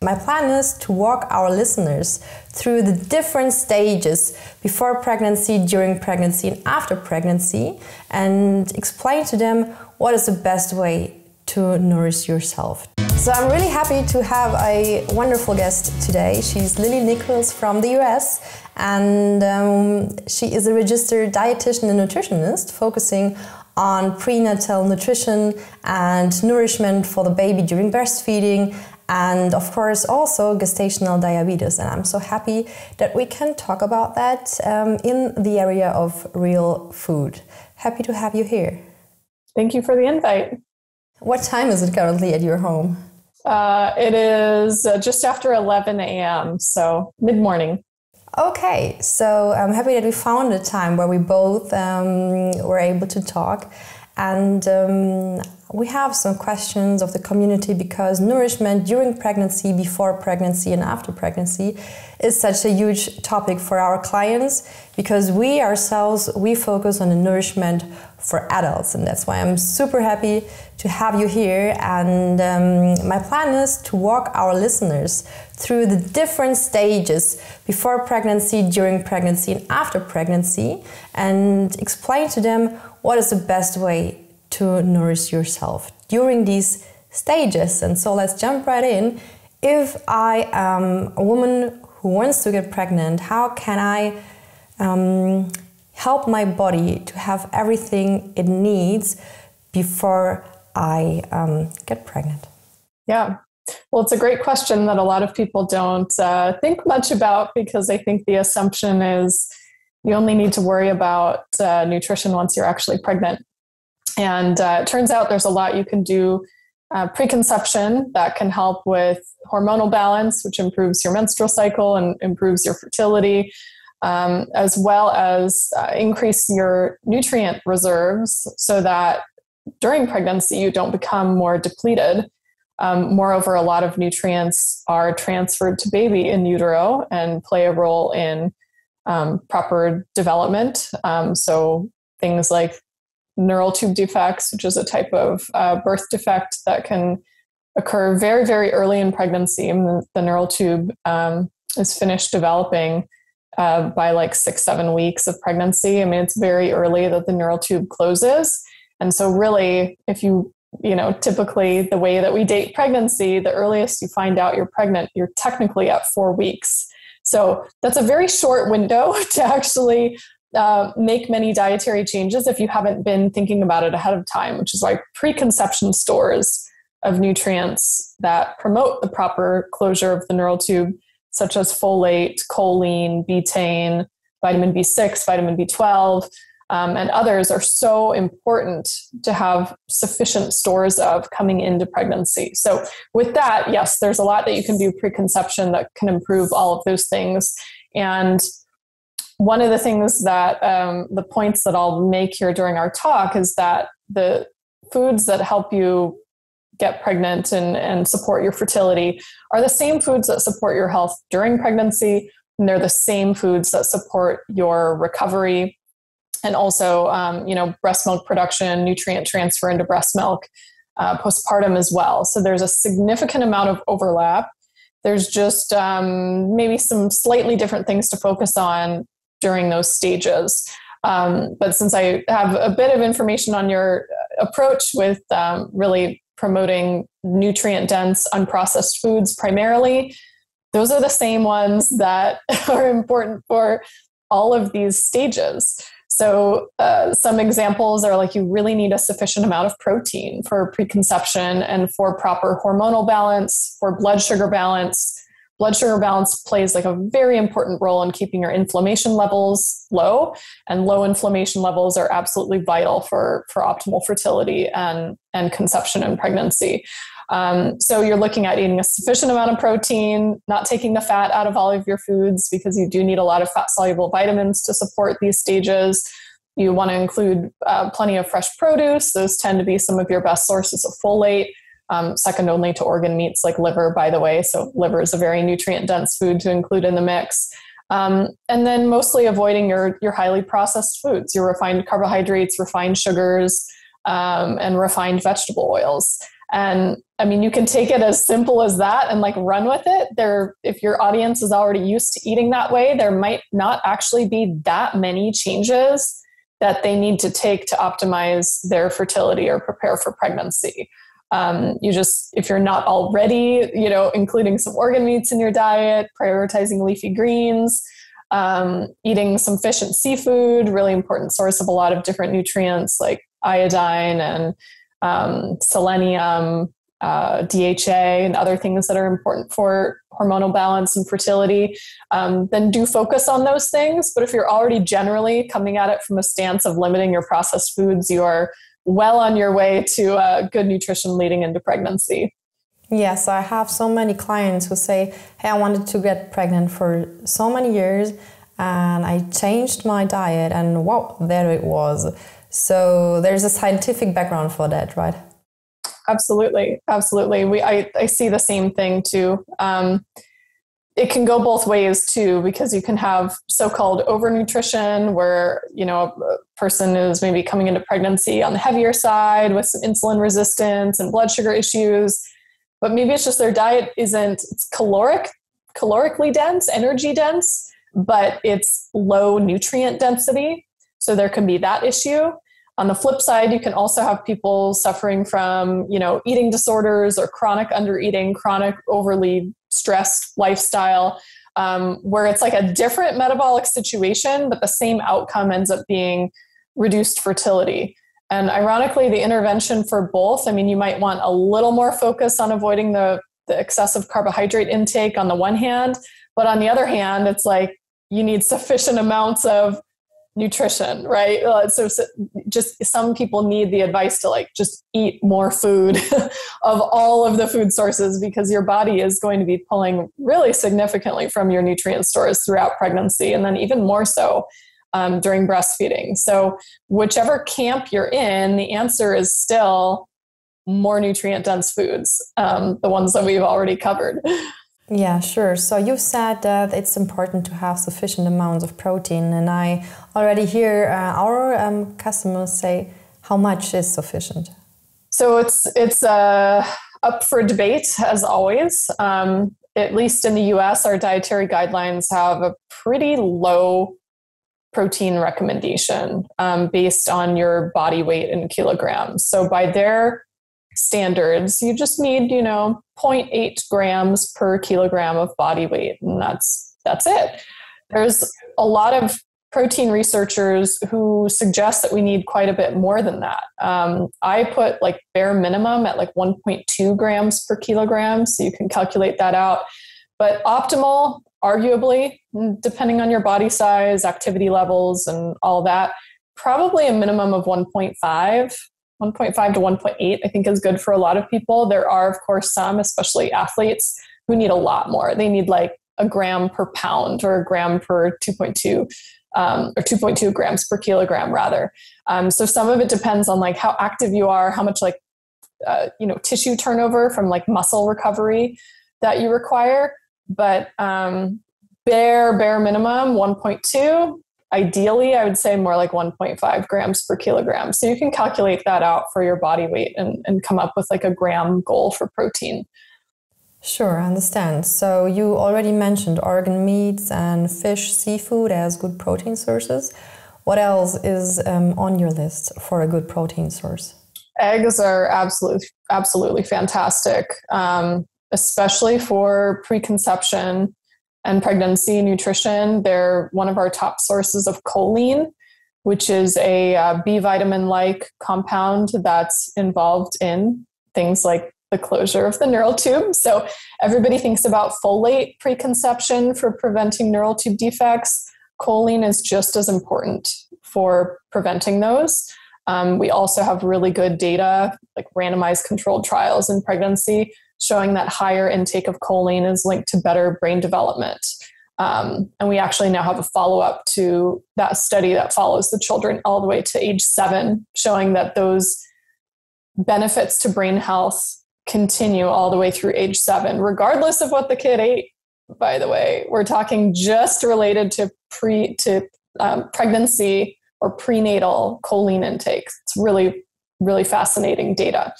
My plan is to walk our listeners through the different stages before pregnancy, during pregnancy, and after pregnancy, and explain to them what is the best way to nourish yourself. So I'm really happy to have a wonderful guest today. She's Lily Nichols from the US, and she is a registered dietitian and nutritionist focusing on prenatal nutrition and nourishment for the baby during breastfeeding, and of course also gestational diabetes. And I'm so happy that we can talk about that in the area of real food. Happy to have you here. Thank you for the invite. What time is it currently at your home? It is just after 11 a.m., so mid-morning. Okay, so I'm happy that we found a time where we both were able to talk. And we have some questions of the community because nourishment during pregnancy, before pregnancy, and after pregnancy is such a huge topic for our clients, because we ourselves, we focus on the nourishment for adults. And that's why I'm super happy to have you here. And my plan is to walk our listeners through the different stages before pregnancy, during pregnancy, and after pregnancy, and explain to them what is the best way to nourish yourself during these stages. And so let's jump right in. If I am a woman who wants to get pregnant, how can I help my body to have everything it needs before I get pregnant? Yeah. Well, it's a great question that a lot of people don't think much about, because I think the assumption is you only need to worry about nutrition once you're actually pregnant. And it turns out there's a lot you can do preconception that can help with hormonal balance, which improves your menstrual cycle and improves your fertility, as well as increase your nutrient reserves so that during pregnancy you don't become more depleted. Moreover, a lot of nutrients are transferred to baby in utero and play a role in proper development. So things like neural tube defects, which is a type of birth defect that can occur very, very early in pregnancy. And the neural tube is finished developing by like 6-7 weeks of pregnancy. I mean, it's very early that the neural tube closes. And so really, if you typically the way that we date pregnancy, the earliest you find out you're pregnant, you're technically at 4 weeks. So that's a very short window to actually make many dietary changes if you haven't been thinking about it ahead of time, which is why preconception stores of nutrients that promote the proper closure of the neural tube, such as folate, choline, betaine, vitamin B6, vitamin B12, and others, are so important to have sufficient stores of coming into pregnancy. So with that, yes, there's a lot that you can do preconception that can improve all of those things. And one of the things that the points that I'll make here during our talk is that the foods that help you get pregnant and support your fertility are the same foods that support your health during pregnancy, and they're the same foods that support your recovery and also, breast milk production, nutrient transfer into breast milk, postpartum as well. So there's a significant amount of overlap. There's just maybe some slightly different things to focus on during those stages. But since I have a bit of information on your approach with really promoting nutrient-dense, unprocessed foods primarily, those are the same ones that are important for all of these stages. So some examples are like you really need a sufficient amount of protein for preconception and for proper hormonal balance, for blood sugar balance. Blood sugar balance plays like a very important role in keeping your inflammation levels low, and low inflammation levels are absolutely vital for optimal fertility and conception and pregnancy. So you're looking at eating a sufficient amount of protein, not taking the fat out of all of your foods because you do need a lot of fat-soluble vitamins to support these stages. You want to include plenty of fresh produce. Those tend to be some of your best sources of folate, second only to organ meats like liver, by the way. So liver is a very nutrient-dense food to include in the mix. And then mostly avoiding your highly processed foods, your refined carbohydrates, refined sugars, and refined vegetable oils. And I mean, you can take it as simple as that and like run with it. If your audience is already used to eating that way, there might not actually be that many changes that they need to take to optimize their fertility or prepare for pregnancy. If you're not already, including some organ meats in your diet, prioritizing leafy greens, eating some fish and seafood, really important source of a lot of different nutrients like iodine and selenium, DHA, and other things that are important for hormonal balance and fertility, then do focus on those things. But if you're already generally coming at it from a stance of limiting your processed foods, you are well on your way to good nutrition leading into pregnancy. Yes, I have so many clients who say, hey, I wanted to get pregnant for so many years and I changed my diet and wow, there it was. So there's a scientific background for that, right? Absolutely. I see the same thing too. It can go both ways too, because you can have so-called overnutrition where, a person is maybe coming into pregnancy on the heavier side with some insulin resistance and blood sugar issues, but maybe it's just their diet it's calorically dense, energy dense, but it's low nutrient density. So there can be that issue. On the flip side, you can also have people suffering from, eating disorders or chronic undereating, chronic overly stressed lifestyle, where it's like a different metabolic situation, but the same outcome ends up being reduced fertility. And ironically, the intervention for both, you might want a little more focus on avoiding the excessive carbohydrate intake on the one hand, but on the other hand, it's like you need sufficient amounts of nutrition, right? So just some people need the advice to just eat more food of all of the food sources, because your body is going to be pulling really significantly from your nutrient stores throughout pregnancy, and then even more so during breastfeeding. So whichever camp you're in, the answer is still more nutrient dense foods, the ones that we've already covered. Yeah, sure. So you said that it's important to have sufficient amounts of protein, and I already hear our customers say, how much is sufficient? So it's up for debate, as always. At least in the US, our dietary guidelines have a pretty low protein recommendation based on your body weight in kilograms. So by their standards, you just need, 0.8 grams per kilogram of body weight, and that's it. There's a lot of protein researchers who suggest that we need quite a bit more than that. I put bare minimum at 1.2 grams per kilogram, so you can calculate that out. But optimal, arguably, depending on your body size, activity levels, and all that, probably a minimum of 1.5 to 1.8, I think is good for a lot of people. There are, of course, some, especially athletes, who need a lot more. They need a gram per pound or a gram per 2.2 or 2.2 grams per kilogram rather. So some of it depends on how active you are, how much tissue turnover from muscle recovery that you require. But bare minimum 1.2. Ideally, I would say more 1.5 grams per kilogram. So you can calculate that out for your body weight and come up with a gram goal for protein. Sure, I understand. So you already mentioned organ meats and fish, seafood as good protein sources. What else is on your list for a good protein source? Eggs are absolutely fantastic, especially for preconception and pregnancy nutrition. They're one of our top sources of choline, which is a B vitamin-like compound that's involved in things like the closure of the neural tube. So everybody thinks about folate preconception for preventing neural tube defects. Choline is just as important for preventing those. We also have really good data, randomized controlled trials in pregnancy, showing that higher intake of choline is linked to better brain development. And we actually now have a follow-up to that study that follows the children all the way to age 7, showing that those benefits to brain health continue all the way through age 7, regardless of what the kid ate, by the way. We're talking just related to pregnancy or prenatal choline intake. It's really, really fascinating data.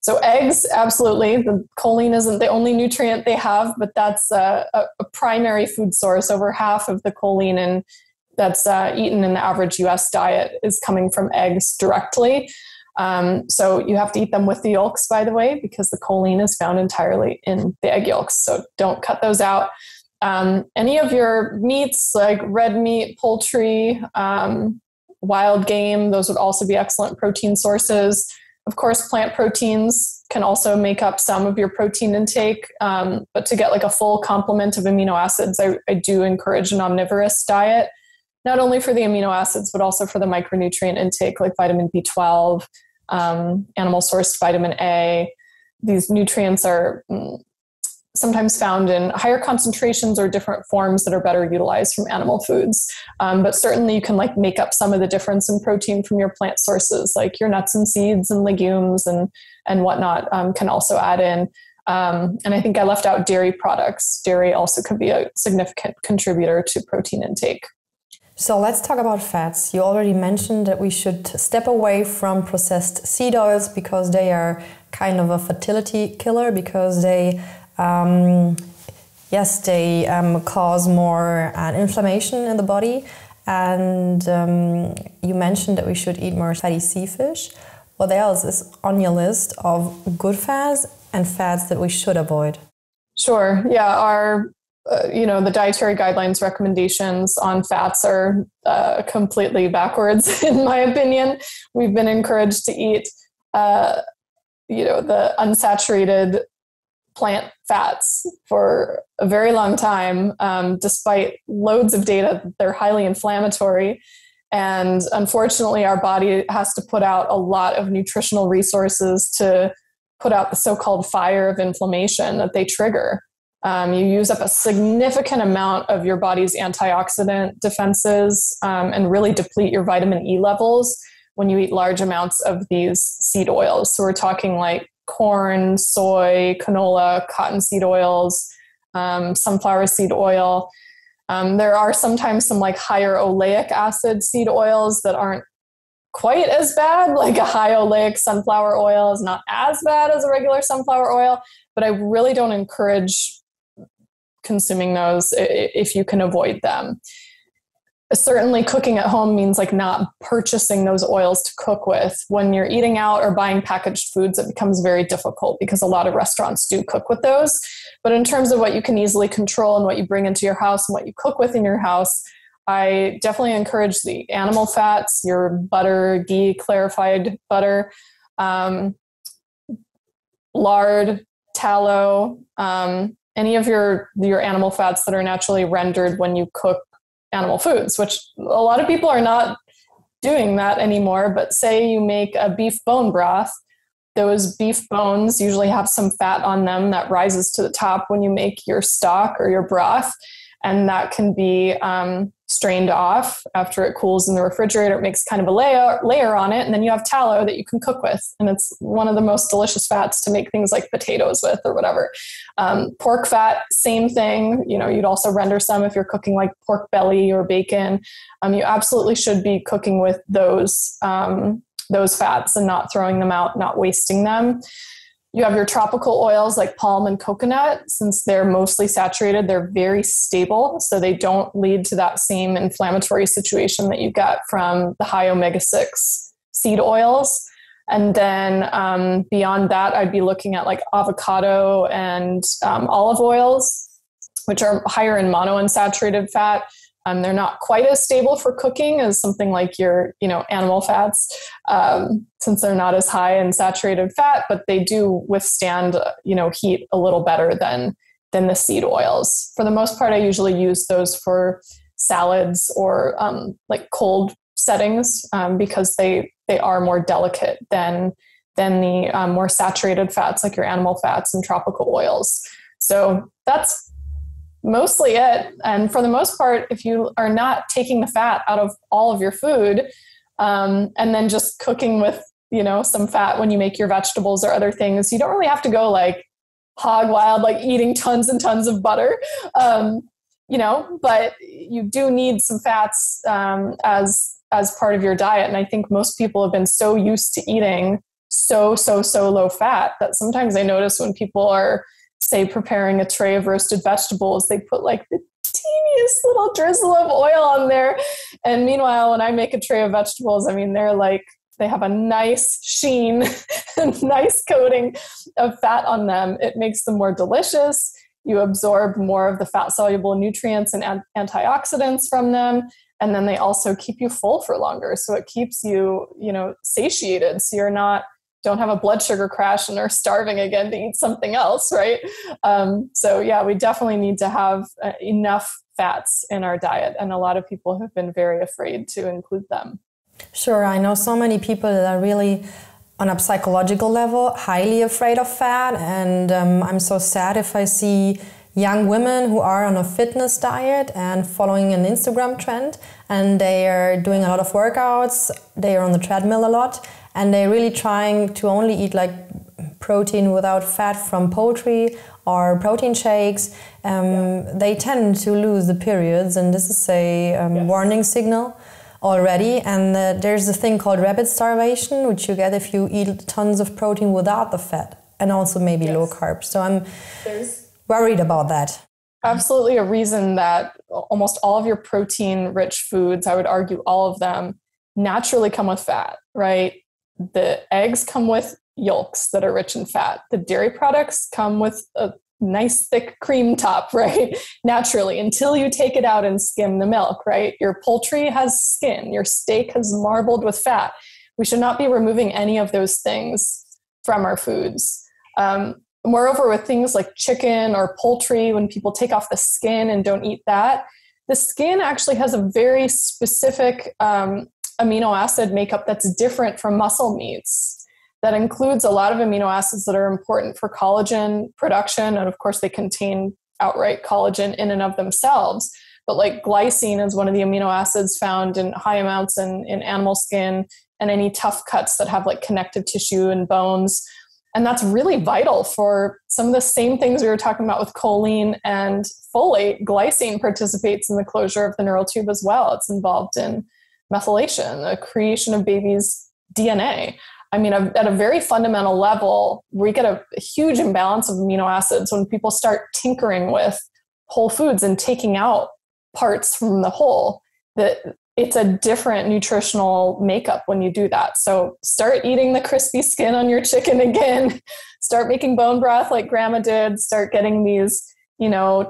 So eggs, absolutely. The choline isn't the only nutrient they have, but that's a primary food source. Over half of the choline that's eaten in the average US diet is coming from eggs directly. So you have to eat them with the yolks, by the way, because the choline is found entirely in the egg yolks. So don't cut those out. Any of your meats like red meat, poultry, wild game, those would also be excellent protein sources. Of course, plant proteins can also make up some of your protein intake. But to get like a full complement of amino acids, I do encourage an omnivorous diet, not only for the amino acids, but also for the micronutrient intake like vitamin B12, animal sourced vitamin A. These nutrients are sometimes found in higher concentrations or different forms that are better utilized from animal foods. But certainly you can like make up some of the difference in protein from your plant sources, like your nuts and seeds and legumes and whatnot can also add in. And I think I left out dairy products. Dairy also could be a significant contributor to protein intake. So let's talk about fats. You already mentioned that we should step away from processed seed oils because they are kind of a fertility killer, because they cause more inflammation in the body. And you mentioned that we should eat more fatty sea fish. What else is on your list of good fats and fats that we should avoid? Sure. Yeah. Our, the dietary guidelines recommendations on fats are completely backwards, in my opinion. We've been encouraged to eat, the unsaturated plant fats for a very long time, despite loads of data that they're highly inflammatory. And unfortunately, our body has to put out a lot of nutritional resources to put out the so-called fire of inflammation that they trigger. You use up a significant amount of your body's antioxidant defenses and really deplete your vitamin E levels when you eat large amounts of these seed oils. So we're talking like corn, soy, canola, cottonseed oils, sunflower seed oil. There are sometimes some like higher oleic acid seed oils that aren't quite as bad. Like a high oleic sunflower oil is not as bad as a regular sunflower oil, but I really don't encourage consuming those if you can avoid them. Certainly cooking at home means like not purchasing those oils to cook with. When you're eating out or buying packaged foods, it becomes very difficult because a lot of restaurants do cook with those. But in terms of what you can easily control and what you bring into your house and what you cook with in your house, I definitely encourage the animal fats, your butter, ghee, clarified butter, lard, tallow, any of your animal fats that are naturally rendered when you cook animal foods, which a lot of people are not doing that anymore. But say you make a beef bone broth, those beef bones usually have some fat on them that rises to the top when you make your stock or your broth. And that can be strained off after it cools in the refrigerator. It makes kind of a layer on it. And then you have tallow that you can cook with. And it's one of the most delicious fats to make things like potatoes with or whatever. Pork fat, same thing. You'd also render some if you're cooking like pork belly or bacon. You absolutely should be cooking with those fats and not throwing them out, not wasting them. You have your tropical oils like palm and coconut. Since they're mostly saturated, they're very stable. So they don't lead to that same inflammatory situation that you get from the high omega-6 seed oils. And then beyond that, I'd be looking at like avocado and olive oils, which are higher in monounsaturated fat. They're not quite as stable for cooking as something like your, animal fats, since they're not as high in saturated fat, but they do withstand, heat a little better than the seed oils. For the most part, I usually use those for salads or like cold settings because they are more delicate than the more saturated fats like your animal fats and tropical oils. So that's mostly it. And for the most part, if you are not taking the fat out of all of your food, and then just cooking with, some fat when you make your vegetables or other things, you don't really have to go like hog wild, like eating tons and tons of butter, but you do need some fats as part of your diet. And I think most people have been so used to eating so low fat that sometimes I notice when people are, say, preparing a tray of roasted vegetables, they put like the teeniest little drizzle of oil on there. And meanwhile, when I make a tray of vegetables, I mean, they have a nice sheen, a nice coating of fat on them. It makes them more delicious. You absorb more of the fat-soluble nutrients and antioxidants from them. And then they also keep you full for longer. So it keeps you, satiated. So don't have a blood sugar crash and are starving again to eat something else, right? So yeah, we definitely need to have enough fats in our diet. And a lot of people have been very afraid to include them. Sure, I know so many people that are really, on a psychological level, highly afraid of fat. And I'm so sad if I see young women who are on a fitness diet and following an Instagram trend, and they are doing a lot of workouts, they are on the treadmill a lot, and they're really trying to only eat like protein without fat from poultry or protein shakes. They tend to lose the periods, and this is a warning signal already. And there's a thing called rabbit starvation, which you get if you eat tons of protein without the fat, and also maybe low carb. So I'm worried about that. Absolutely a reason that almost all of your protein-rich foods, I would argue all of them, naturally come with fat, right? The eggs come with yolks that are rich in fat. The dairy products come with a nice thick cream top, right? Naturally, until you take it out and skim the milk, right? Your poultry has skin. Your steak has marbled with fat. We should not be removing any of those things from our foods. Moreover, with things like chicken or poultry, when people take off the skin and don't eat that, the skin actually has a very specific amino acid makeup that's different from muscle meats. That includes a lot of amino acids that are important for collagen production. And of course, they contain outright collagen in and of themselves. But like glycine is one of the amino acids found in high amounts in animal skin and any tough cuts that have like connective tissue and bones. And that's really vital for some of the same things we were talking about with choline and folate. Glycine participates in the closure of the neural tube as well. It's involved in methylation, the creation of baby's DNA. I mean, at a very fundamental level, we get a huge imbalance of amino acids when people start tinkering with whole foods and taking out parts from the whole. That it's a different nutritional makeup when you do that. So start eating the crispy skin on your chicken again. Start making bone broth like grandma did. Start getting these,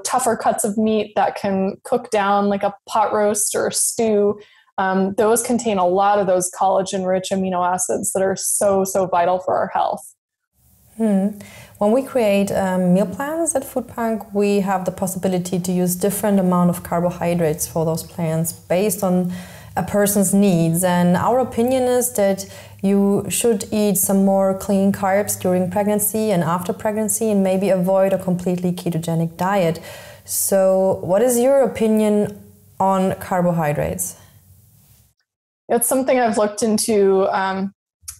tougher cuts of meat that can cook down like a pot roast or stew. Those contain a lot of those collagen-rich amino acids that are so vital for our health. When we create meal plans at Foodpunk, we have the possibility to use different amount of carbohydrates for those plans based on a person's needs. And our opinion is that you should eat some more clean carbs during pregnancy and after pregnancy, and maybe avoid a completely ketogenic diet. So what is your opinion on carbohydrates? It's something I've looked into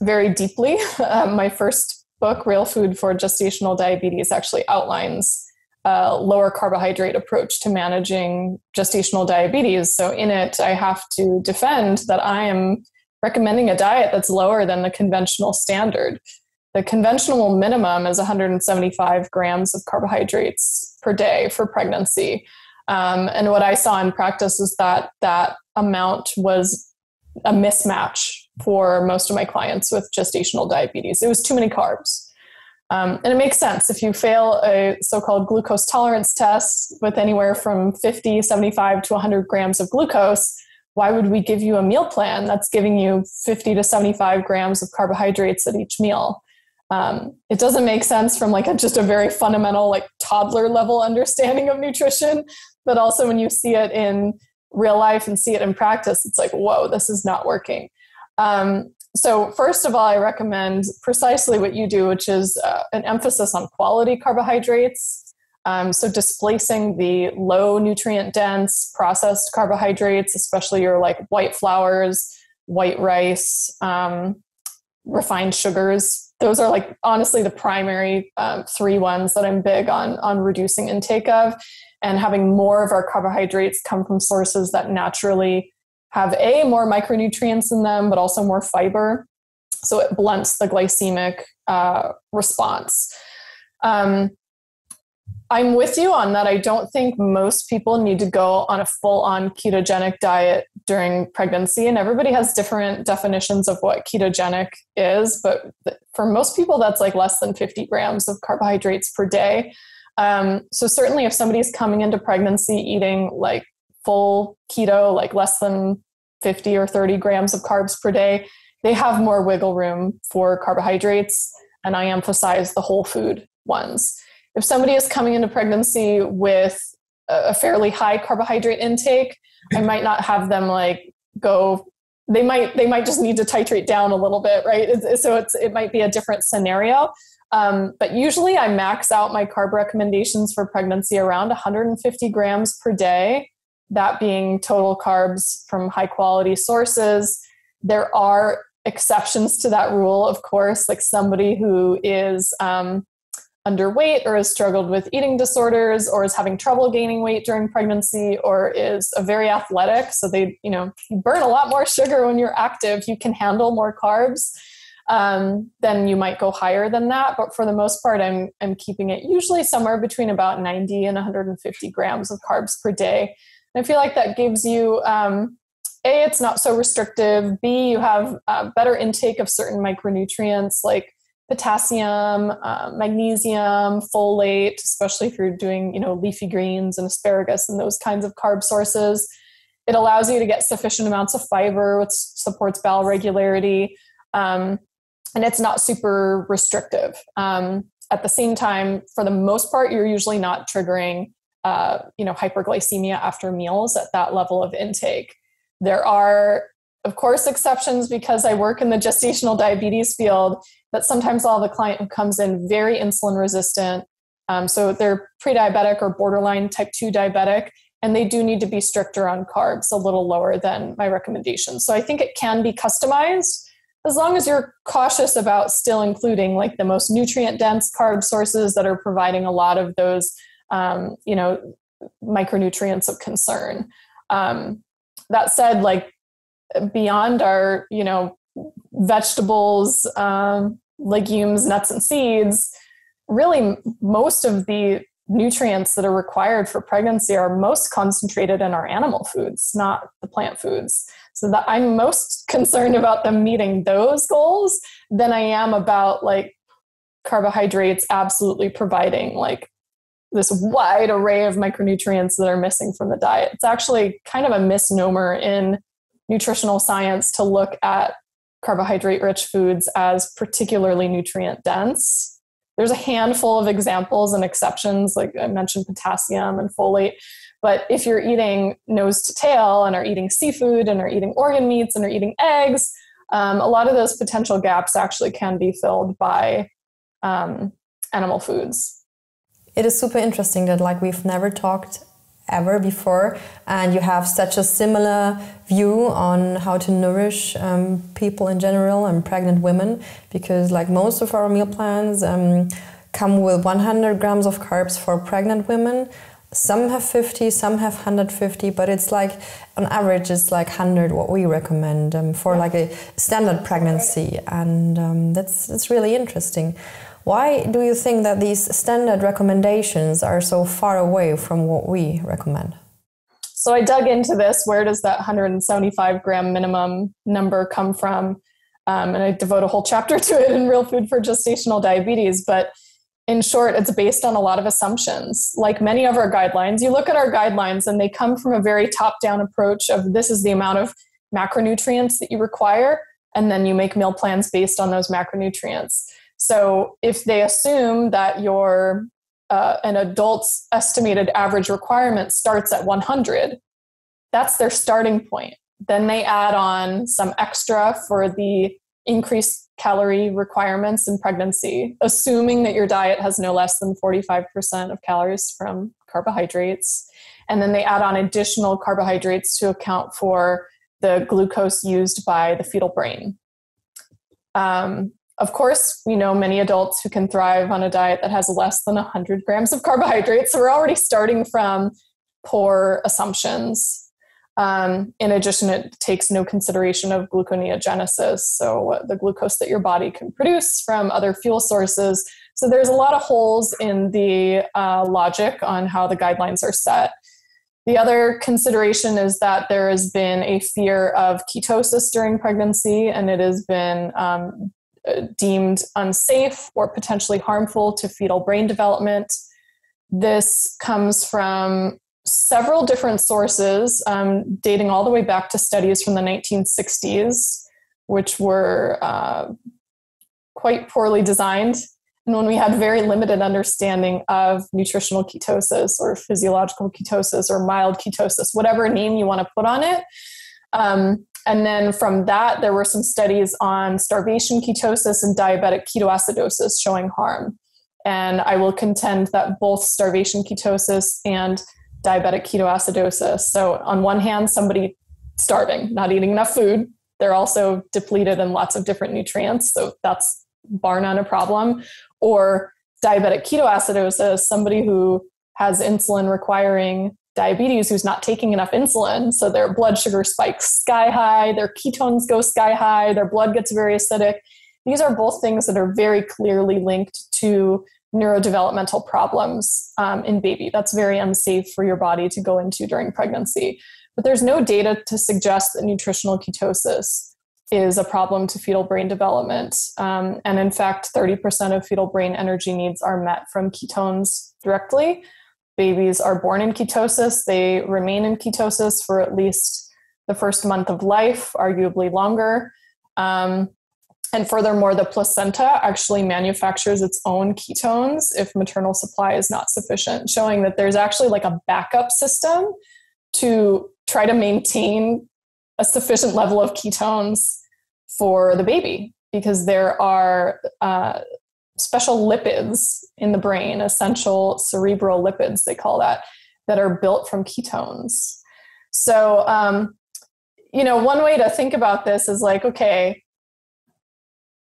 very deeply. My first book, Real Food for Gestational Diabetes, actually outlines a lower carbohydrate approach to managing gestational diabetes. So in it, I have to defend that I am recommending a diet that's lower than the conventional standard. The conventional minimum is 175 grams of carbohydrates per day for pregnancy. And what I saw in practice is that that amount was a mismatch for most of my clients with gestational diabetes. It was too many carbs. And it makes sense. If you fail a so-called glucose tolerance test with anywhere from 50, 75 to 100 grams of glucose, why would we give you a meal plan that's giving you 50 to 75 grams of carbohydrates at each meal? It doesn't make sense from just a very fundamental, toddler level understanding of nutrition, but also when you see it in real life and see it in practice, it's like, whoa, this is not working. So first of all, I recommend precisely what you do, which is an emphasis on quality carbohydrates. So displacing the low nutrient dense processed carbohydrates, especially your white flours, white rice, refined sugars. Those are honestly the primary three ones that I'm big on reducing intake of, and having more of our carbohydrates come from sources that naturally have more micronutrients in them, but also more fiber. So it blunts the glycemic response. I'm with you on that. I don't think most people need to go on a full-on ketogenic diet during pregnancy, and everybody has different definitions of what ketogenic is. But for most people, that's like less than 50 grams of carbohydrates per day. So certainly if somebody's coming into pregnancy eating like full keto, like less than 50 or 30 grams of carbs per day, they have more wiggle room for carbohydrates. And I emphasize the whole food ones. If somebody is coming into pregnancy with a fairly high carbohydrate intake, I might not have them like go, they might just need to titrate down a little bit, right? It might be a different scenario. But usually I max out my carb recommendations for pregnancy around 150 grams per day, that being total carbs from high quality sources. There are exceptions to that rule, of course, like somebody who is underweight or has struggled with eating disorders or is having trouble gaining weight during pregnancy or is very athletic. So they, you burn a lot more sugar when you're active. You can handle more carbs. Then you might go higher than that. But for the most part, I'm keeping it usually somewhere between about 90 and 150 grams of carbs per day. And I feel like that gives you, A, it's not so restrictive. B, you have better intake of certain micronutrients like potassium, magnesium, folate, especially if you're doing, leafy greens and asparagus and those kinds of carb sources. It allows you to get sufficient amounts of fiber, which supports bowel regularity. And it's not super restrictive. At the same time, for the most part, you're usually not triggering, hyperglycemia after meals at that level of intake. There are, of course, exceptions because I work in the gestational diabetes field, that sometimes I'll have a client who comes in very insulin resistant. So they're pre-diabetic or borderline type 2 diabetic, and they do need to be stricter on carbs, a little lower than my recommendations. So I think it can be customized as long as you're cautious about still including like the most nutrient dense carb sources that are providing a lot of those, micronutrients of concern. That said, like beyond our, vegetables, legumes, nuts, and seeds, really most of the nutrients that are required for pregnancy are most concentrated in our animal foods, not the plant foods. So that I'm most concerned about them meeting those goals than I am about like carbohydrates absolutely providing like this wide array of micronutrients that are missing from the diet. It's actually kind of a misnomer in nutritional science to look at carbohydrate-rich foods as particularly nutrient dense. There's a handful of examples and exceptions, like I mentioned potassium and folate. But if you're eating nose to tail and are eating seafood and are eating organ meats and are eating eggs, a lot of those potential gaps actually can be filled by animal foods. It is super interesting that like we've never talked ever before, and you have such a similar view on how to nourish people in general and pregnant women, because like most of our meal plans come with 100 grams of carbs for pregnant women. Some have 50, some have 150, but it's like on average it's like 100 what we recommend for like a standard pregnancy, and that's really interesting. Why do you think that these standard recommendations are so far away from what we recommend? So I dug into this. Where does that 175 gram minimum number come from? And I devote a whole chapter to it in Real Food for Gestational Diabetes. But in short, it's based on a lot of assumptions. Like many of our guidelines, you look at our guidelines and they come from a very top-down approach of this is the amount of macronutrients that you require, and then you make meal plans based on those macronutrients. So if they assume that your an adult's estimated average requirement starts at 100, that's their starting point. Then they add on some extra for the increased calorie requirements in pregnancy, assuming that your diet has no less than 45% of calories from carbohydrates. And then they add on additional carbohydrates to account for the glucose used by the fetal brain. Of course, we know many adults who can thrive on a diet that has less than 100 grams of carbohydrates. So we're already starting from poor assumptions. In addition, it takes no consideration of gluconeogenesis, so the glucose that your body can produce from other fuel sources. So there's a lot of holes in the logic on how the guidelines are set. The other consideration is that there has been a fear of ketosis during pregnancy, and it has been deemed unsafe or potentially harmful to fetal brain development. This comes from several different sources, dating all the way back to studies from the 1960s, which were quite poorly designed. And when we had very limited understanding of nutritional ketosis or physiological ketosis or mild ketosis, whatever name you want to put on it. And then from that, there were some studies on starvation ketosis and diabetic ketoacidosis showing harm. And I will contend that both starvation ketosis and diabetic ketoacidosis. So on one hand, somebody starving, not eating enough food. They're also depleted in lots of different nutrients. So that's bar none a problem. Or diabetic ketoacidosis, somebody who has insulin requiring diabetes who's not taking enough insulin. So their blood sugar spikes sky high, their ketones go sky high, their blood gets very acidic. These are both things that are very clearly linked to neurodevelopmental problems in baby. That's very unsafe for your body to go into during pregnancy. But there's no data to suggest that nutritional ketosis is a problem to fetal brain development. And in fact, 30% of fetal brain energy needs are met from ketones directly. Babies are born in ketosis. They remain in ketosis for at least the first month of life, arguably longer. And furthermore, the placenta actually manufactures its own ketones if maternal supply is not sufficient, showing that there's actually like a backup system to try to maintain a sufficient level of ketones for the baby, because there are special lipids in the brain, essential cerebral lipids, they call that are built from ketones. So, one way to think about this is like, okay,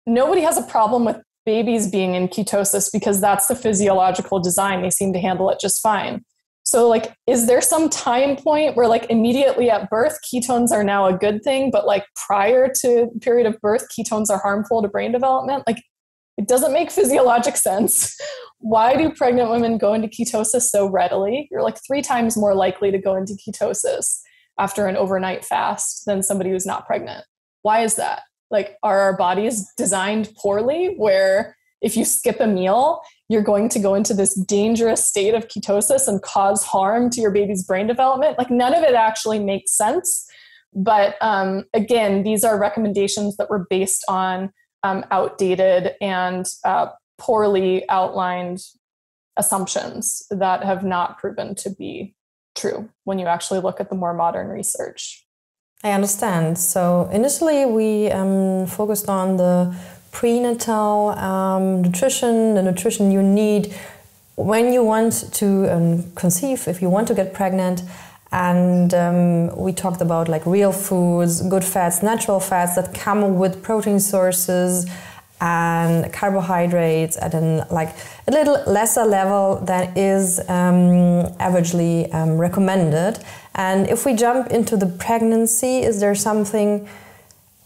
nobody has a problem with babies being in ketosis because that's the physiological design. They seem to handle it just fine. So like, is there some time point where like immediately at birth, ketones are now a good thing, but like prior to the period of birth, ketones are harmful to brain development? Like, it doesn't make physiologic sense. Why do pregnant women go into ketosis so readily? You're like 3 times more likely to go into ketosis after an overnight fast than somebody who's not pregnant. Why is that? Like, are our bodies designed poorly where if you skip a meal, you're going to go into this dangerous state of ketosis and cause harm to your baby's brain development? Like, none of it actually makes sense. But again, these are recommendations that were based on outdated and poorly outlined assumptions that have not proven to be true when you actually look at the more modern research. I understand. So initially we focused on the prenatal nutrition, the nutrition you need when you want to conceive, if you want to get pregnant. And we talked about like real foods, good fats, natural fats that come with protein sources and carbohydrates at like a little lesser level than is averagely recommended. And if we jump into the pregnancy, is there something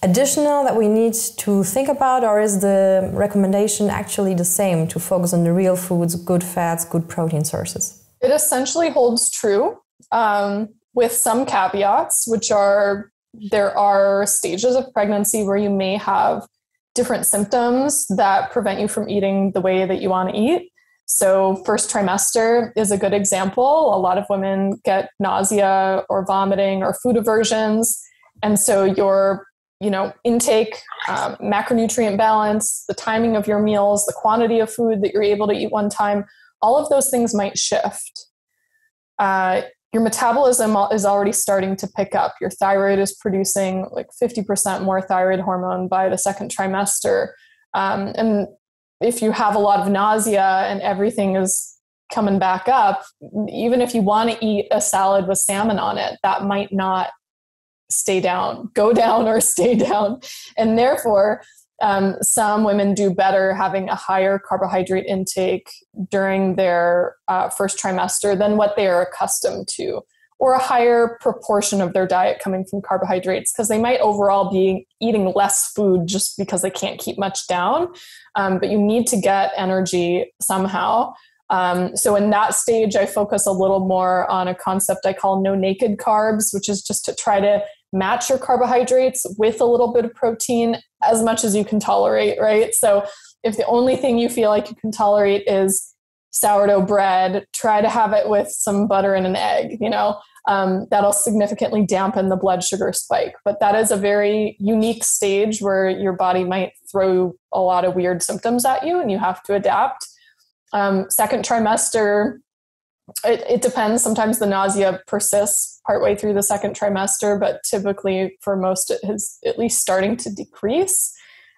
additional that we need to think about, or is the recommendation actually the same, to focus on the real foods, good fats, good protein sources? It essentially holds true, with some caveats, which are there are stages of pregnancy where you may have different symptoms that prevent you from eating the way that you want to eat. So first trimester is a good example. A lot of women get nausea or vomiting or food aversions. And so your intake, macronutrient balance, the timing of your meals, the quantity of food that you're able to eat one time, all of those things might shift. Your metabolism is already starting to pick up. Your thyroid is producing like 50% more thyroid hormone by the second trimester. And if you have a lot of nausea and everything is coming back up, even if you want to eat a salad with salmon on it, that might not go down or stay down. And therefore, some women do better having a higher carbohydrate intake during their first trimester than what they are accustomed to, or a higher proportion of their diet coming from carbohydrates, because they might overall be eating less food just because they can't keep much down. But you need to get energy somehow. So in that stage, I focus a little more on a concept I call no naked carbs, which is just to try to match your carbohydrates with a little bit of protein as much as you can tolerate, right? So if the only thing you feel like you can tolerate is sourdough bread, try to have it with some butter and an egg, that'll significantly dampen the blood sugar spike. But that is a very unique stage where your body might throw a lot of weird symptoms at you and you have to adapt. Second trimester, it depends. Sometimes the nausea persists partway through the second trimester, but typically for most, it is at least starting to decrease.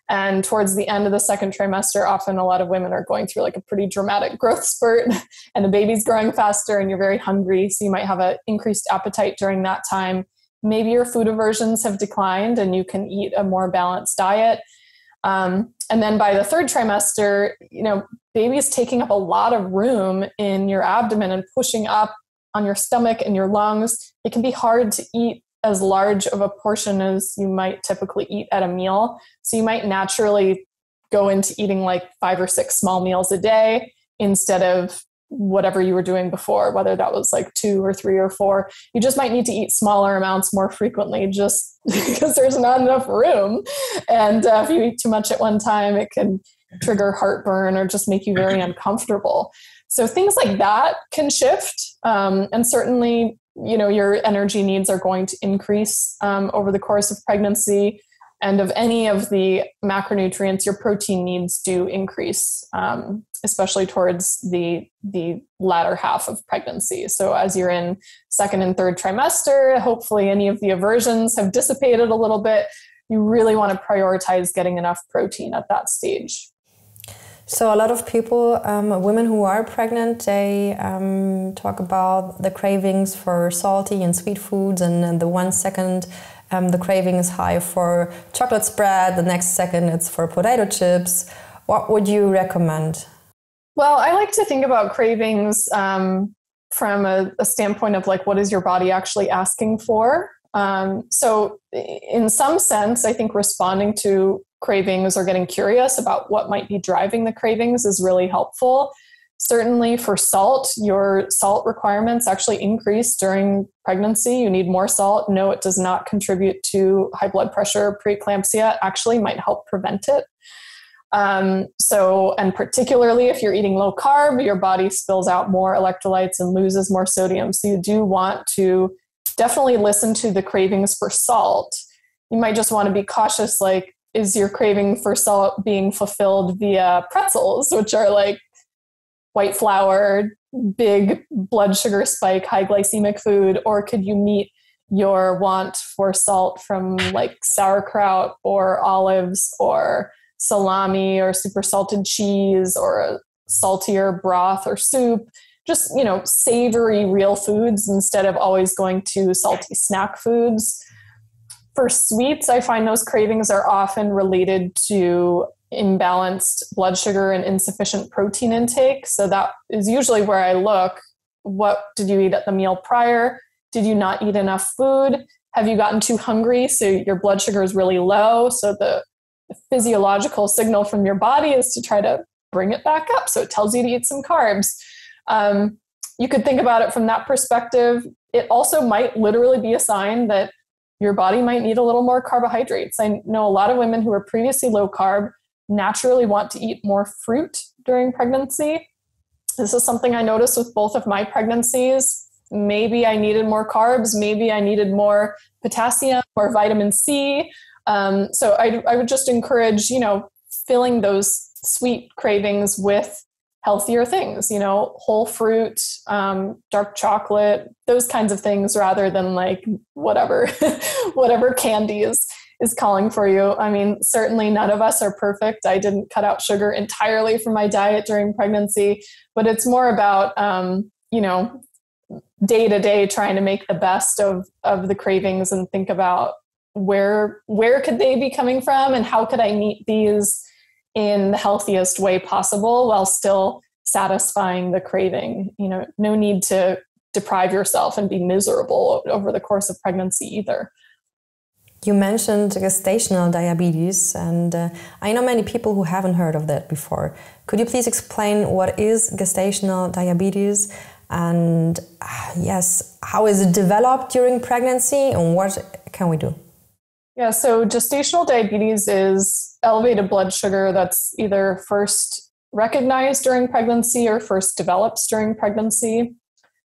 And towards the end of the second trimester, often a lot of women are going through like a pretty dramatic growth spurt and the baby's growing faster and you're very hungry. So you might have an increased appetite during that time. Maybe your food aversions have declined and you can eat a more balanced diet. And then by the third trimester, baby is taking up a lot of room in your abdomen and pushing up on your stomach and your lungs. It can be hard to eat as large of a portion as you might typically eat at a meal. So you might naturally go into eating like 5 or 6 small meals a day instead of whatever you were doing before, whether that was like 2 or 3 or 4. You just might need to eat smaller amounts more frequently just because there's not enough room. And if you eat too much at one time, it can trigger heartburn or just make you very uncomfortable. So things like that can shift. And certainly, your energy needs are going to increase over the course of pregnancy. And of any of the macronutrients, your protein needs do increase, especially towards the latter half of pregnancy. So as you're in second and third trimester, hopefully any of the aversions have dissipated a little bit. You really want to prioritize getting enough protein at that stage. So a lot of people, women who are pregnant, they talk about the cravings for salty and sweet foods, and the 1 second the craving is high for chocolate spread, the next second it's for potato chips. What would you recommend? Well, I like to think about cravings from a standpoint of like, what is your body actually asking for? So in some sense, I think responding to cravings or getting curious about what might be driving the cravings is really helpful. Certainly for salt, your salt requirements actually increase during pregnancy. You need more salt. No, it does not contribute to high blood pressure, preeclampsia. Actually might help prevent it. And particularly if you're eating low carb, your body spills out more electrolytes and loses more sodium. So you do want to definitely listen to the cravings for salt. You might just want to be cautious, like, is your craving for salt being fulfilled via pretzels, which are like white flour, big blood sugar spike, high glycemic food? Or could you meet your want for salt from like sauerkraut or olives or salami or super salted cheese or a saltier broth or soup? Just, savory real foods instead of always going to salty snack foods. For sweets, I find those cravings are often related to imbalanced blood sugar and insufficient protein intake. So that is usually where I look. What did you eat at the meal prior? Did you not eat enough food? Have you gotten too hungry? So your blood sugar is really low. So the physiological signal from your body is to try to bring it back up. So it tells you to eat some carbs. You could think about it from that perspective. It also might literally be a sign that your body might need a little more carbohydrates. I know a lot of women who were previously low carb naturally want to eat more fruit during pregnancy. This is something I noticed with both of my pregnancies. Maybe I needed more carbs. Maybe I needed more potassium or vitamin C. So I would just encourage, filling those sweet cravings with healthier things, whole fruit, dark chocolate, those kinds of things, rather than like whatever candy is calling for you. I mean, certainly none of us are perfect. I didn't cut out sugar entirely from my diet during pregnancy, but it's more about, day to day trying to make the best of the cravings and think about where could they be coming from and how could I meet these in the healthiest way possible while still satisfying the craving. No need to deprive yourself and be miserable over the course of pregnancy either. You mentioned gestational diabetes, and I know many people who haven't heard of that before. Could you please explain what is gestational diabetes, and yes, how is it developed during pregnancy, and what can we do? Yeah, so gestational diabetes is elevated blood sugar that's either first recognized during pregnancy or first develops during pregnancy.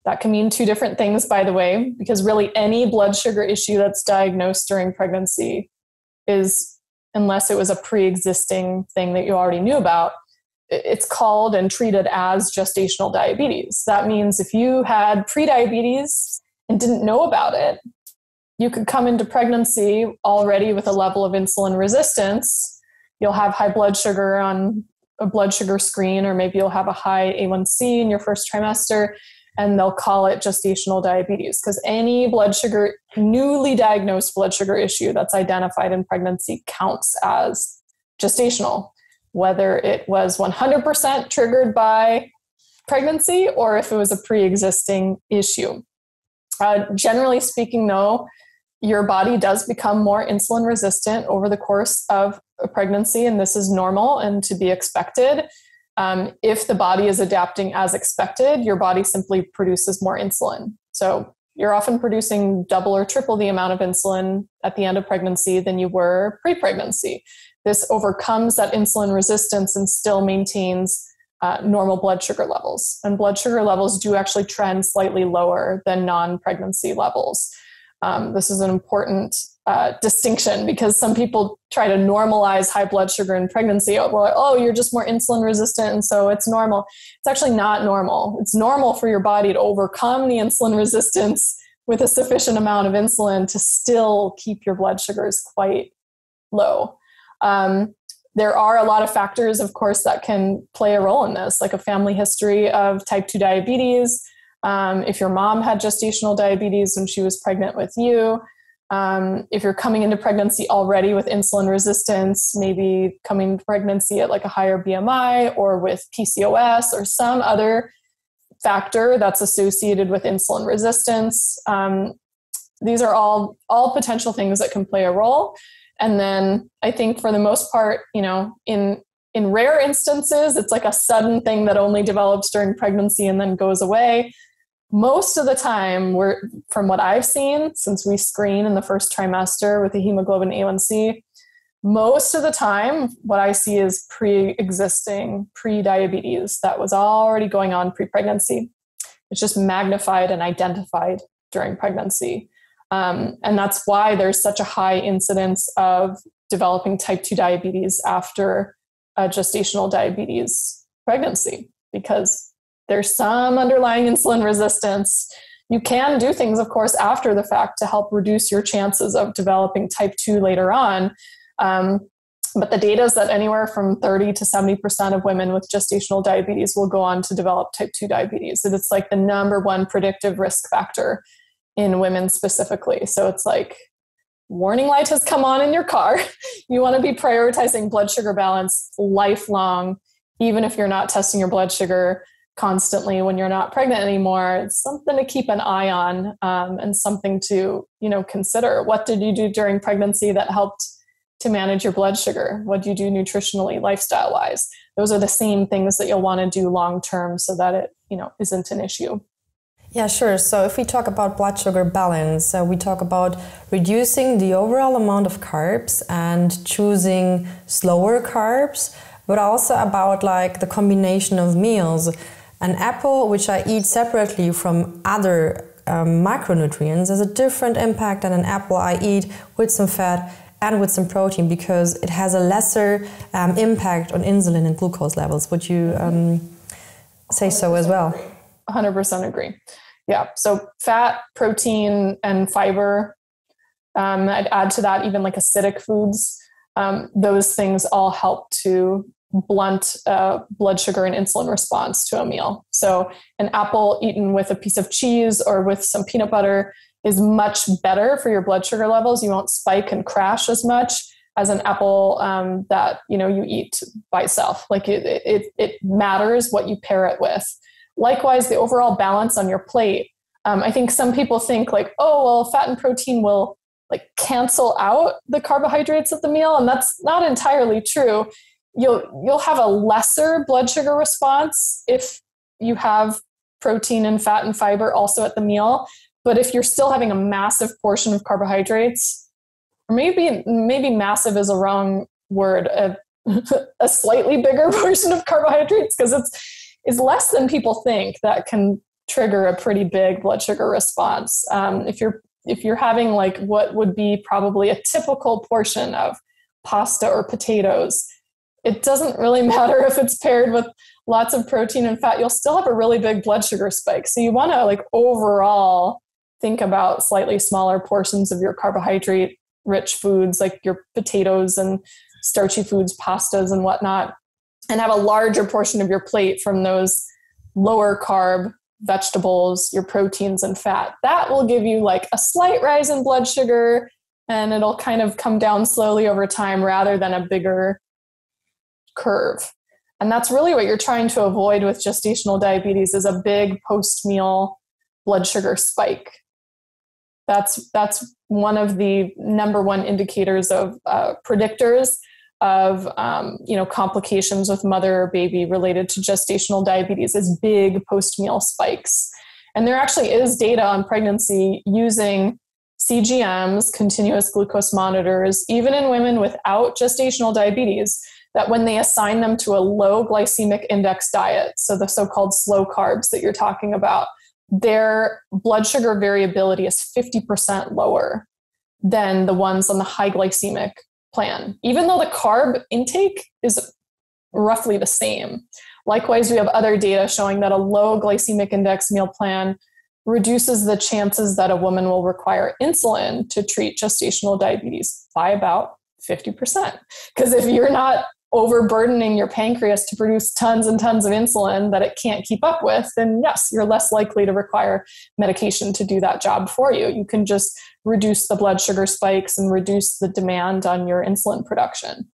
That can mean two different things, by the way, because really any blood sugar issue that's diagnosed during pregnancy is, unless it was a pre-existing thing that you already knew about, it's called and treated as gestational diabetes. That means if you had prediabetes and didn't know about it, you could come into pregnancy already with a level of insulin resistance. You'll have high blood sugar on a blood sugar screen, or maybe you'll have a high A1C in your first trimester, and they'll call it gestational diabetes, because any newly diagnosed blood sugar issue that's identified in pregnancy counts as gestational, whether it was 100% triggered by pregnancy or if it was a pre-existing issue. Generally speaking, though, your body does become more insulin resistant over the course of a pregnancy, and this is normal and to be expected. If the body is adapting as expected, your body simply produces more insulin. So you're often producing double or triple the amount of insulin at the end of pregnancy than you were pre-pregnancy. This overcomes that insulin resistance and still maintains normal blood sugar levels. And blood sugar levels do actually trend slightly lower than non-pregnancy levels. This is an important distinction, because some people try to normalize high blood sugar in pregnancy. Oh, you're just more insulin resistant, and so it's normal. It's actually not normal. It's normal for your body to overcome the insulin resistance with a sufficient amount of insulin to still keep your blood sugars quite low. There are a lot of factors, of course, that can play a role in this, like a family history of type 2 diabetes. If your mom had gestational diabetes when she was pregnant with you, if you're coming into pregnancy already with insulin resistance, maybe coming to pregnancy at like a higher BMI or with PCOS or some other factor that's associated with insulin resistance. These are all potential things that can play a role. And then I think for the most part, in rare instances, it's like a sudden thing that only develops during pregnancy and then goes away. Most of the time, from what I've seen, since we screen in the first trimester with the hemoglobin A1C, most of the time, what I see is pre-existing pre-diabetes that was already going on pre-pregnancy. It's just magnified and identified during pregnancy. And that's why there's such a high incidence of developing type 2 diabetes after a gestational diabetes pregnancy, because there's some underlying insulin resistance. You can do things, of course, after the fact to help reduce your chances of developing type 2 later on. But the data is that anywhere from 30 to 70% of women with gestational diabetes will go on to develop type 2 diabetes. And it's like the number one predictive risk factor in women specifically. So it's like, warning light has come on in your car. You want to be prioritizing blood sugar balance lifelong, even if you're not testing your blood sugar constantly when you're not pregnant anymore. It's something to keep an eye on, and something to, consider. What did you do during pregnancy that helped to manage your blood sugar? What do you do nutritionally, lifestyle wise? Those are the same things that you'll want to do long term so that it, isn't an issue. Yeah, sure. So if we talk about blood sugar balance, we talk about reducing the overall amount of carbs and choosing slower carbs, but also about like the combination of meals. An apple, which I eat separately from other macronutrients, has a different impact than an apple I eat with some fat and with some protein, because it has a lesser impact on insulin and glucose levels. Would you say so as well? 100% agree. Yeah. So fat, protein, and fiber. I'd add to that even like acidic foods. Those things all help to blunt blood sugar and insulin response to a meal. So an apple eaten with a piece of cheese or with some peanut butter is much better for your blood sugar levels. You won't spike and crash as much as an apple that you eat by itself. Like it matters what you pair it with. Likewise, the overall balance on your plate I think some people think like, oh, well, fat and protein will like cancel out the carbohydrates of the meal. And that's not entirely true. You'll have a lesser blood sugar response if you have protein and fat and fiber also at the meal. But if you're still having a massive portion of carbohydrates, or maybe massive is a wrong word, a slightly bigger portion of carbohydrates, because it's less than people think, that can trigger a pretty big blood sugar response. If you're having like what would be probably a typical portion of pasta or potatoes, it doesn't really matter if it's paired with lots of protein and fat, you'll still have a really big blood sugar spike. So you want to like overall think about slightly smaller portions of your carbohydrate rich foods, like your potatoes and starchy foods, pastas and whatnot, and have a larger portion of your plate from those lower carb vegetables, your proteins and fat. That will give you like a slight rise in blood sugar, and it'll kind of come down slowly over time rather than a bigger curve. And that's really what you're trying to avoid with gestational diabetes, is a big post-meal blood sugar spike. That's one of the number one indicators of predictors of complications with mother or baby related to gestational diabetes, is big post-meal spikes. And there actually is data on pregnancy using CGMs, continuous glucose monitors, even in women without gestational diabetes, that when they assign them to a low glycemic index diet, so the so-called slow carbs that you're talking about, their blood sugar variability is 50% lower than the ones on the high glycemic plan, even though the carb intake is roughly the same. Likewise, we have other data showing that a low glycemic index meal plan reduces the chances that a woman will require insulin to treat gestational diabetes by about 50%. Because if you're not overburdening your pancreas to produce tons and tons of insulin that it can't keep up with, then yes, you're less likely to require medication to do that job for you. You can just reduce the blood sugar spikes and reduce the demand on your insulin production.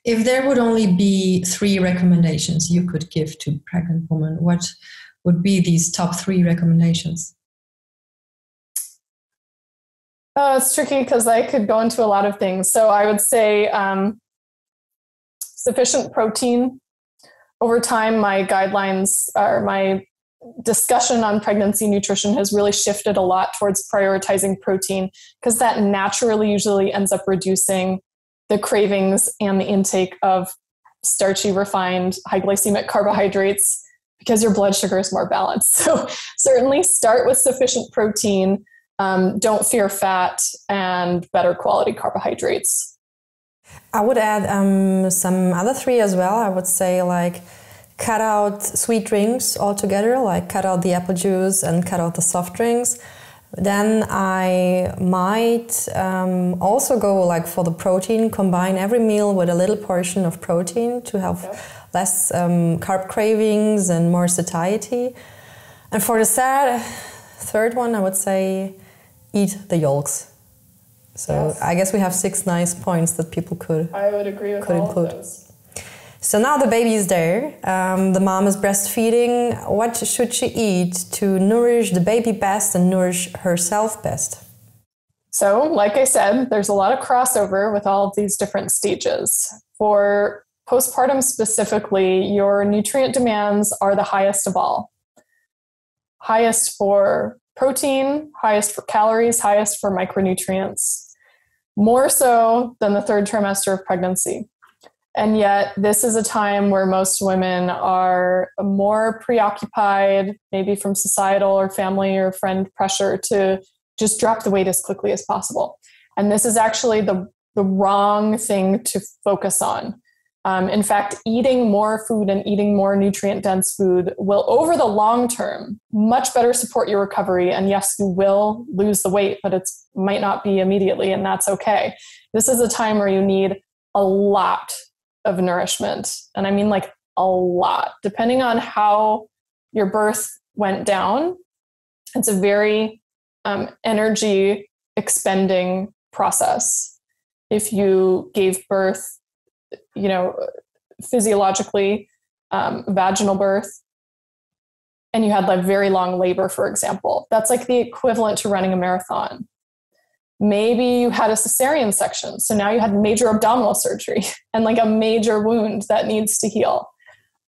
If there would only be 3 recommendations you could give to pregnant women, what would be these top 3 recommendations? Oh, it's tricky because I could go into a lot of things. So I would say sufficient protein. Over time, my guidelines or my discussion on pregnancy nutrition has really shifted a lot towards prioritizing protein, because that naturally usually ends up reducing the cravings and the intake of starchy, refined, high glycemic carbohydrates, because your blood sugar is more balanced. So certainly start with sufficient protein. Don't fear fat, and better quality carbohydrates. I would add some other 3 as well. I would say like cut out sweet drinks altogether, like cut out the apple juice and cut out the soft drinks. Then I might also go like for the protein, combine every meal with a little portion of protein to have less carb cravings and more satiety. And for the third one, I would say eat the yolks. So I guess we have 6 nice points that people could I would agree with all of those. So now the baby is there, the mom is breastfeeding. What should she eat to nourish the baby best and nourish herself best? So, like I said, there's a lot of crossover with all of these different stages. For postpartum specifically, your nutrient demands are the highest of all. Highest for protein, highest for calories, highest for micronutrients. More so than the 3rd trimester of pregnancy. And yet this is a time where most women are more preoccupied, maybe from societal or family or friend pressure, to just drop the weight as quickly as possible. And this is actually the wrong thing to focus on. In fact, eating more food and eating more nutrient-dense food will, over the long term, much better support your recovery. And yes, you will lose the weight, but it might not be immediately, and that's okay. This is a time where you need a lot of nourishment. And I mean like a lot. Depending on how your birth went down, it's a very energy expending process. If you gave birth physiologically, vaginal birth, and you had like very long labor, for example, that's like the equivalent to running a marathon. Maybe you had a cesarean section. So now you had major abdominal surgery and like a major wound that needs to heal.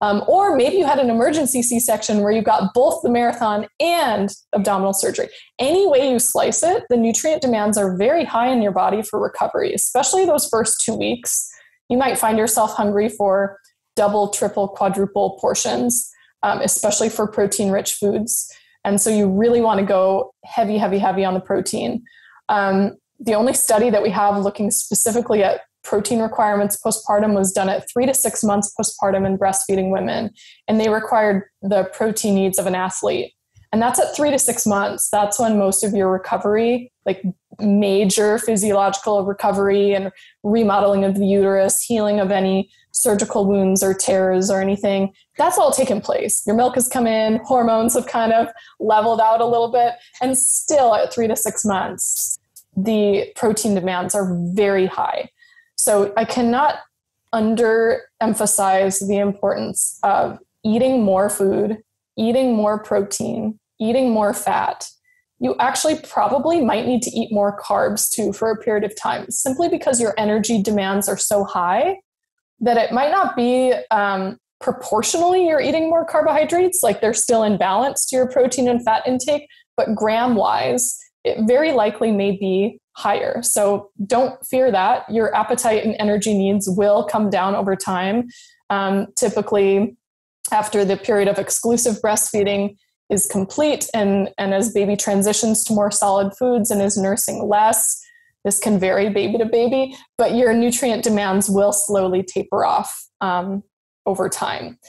Or maybe you had an emergency C-section where you got both the marathon and abdominal surgery. Any way you slice it, the nutrient demands are very high in your body for recovery, especially those first 2 weeks. You might find yourself hungry for double, triple, quadruple portions, especially for protein-rich foods. And so you really want to go heavy, heavy, heavy on the protein. The only study that we have looking specifically at protein requirements postpartum was done at 3 to 6 months postpartum in breastfeeding women. And they required the protein needs of an athlete. And that's at 3 to 6 months. That's when most of your recovery, like major physiological recovery and remodeling of the uterus, healing of any surgical wounds or tears or anything, that's all taken place. Your milk has come in, hormones have kind of leveled out a little bit, and still at 3 to 6 months, the protein demands are very high. So I cannot underemphasize the importance of eating more food, eating more protein, eating more fat. You actually probably might need to eat more carbs too for a period of time, simply because your energy demands are so high that it might not be proportionally you're eating more carbohydrates, like they're still in balance to your protein and fat intake, but gram-wise, it very likely may be higher. So don't fear that. Your appetite and energy needs will come down over time. Typically, after the period of exclusive breastfeeding is complete and as baby transitions to more solid foods and is nursing less, this can vary baby to baby, but your nutrient demands will slowly taper off over time.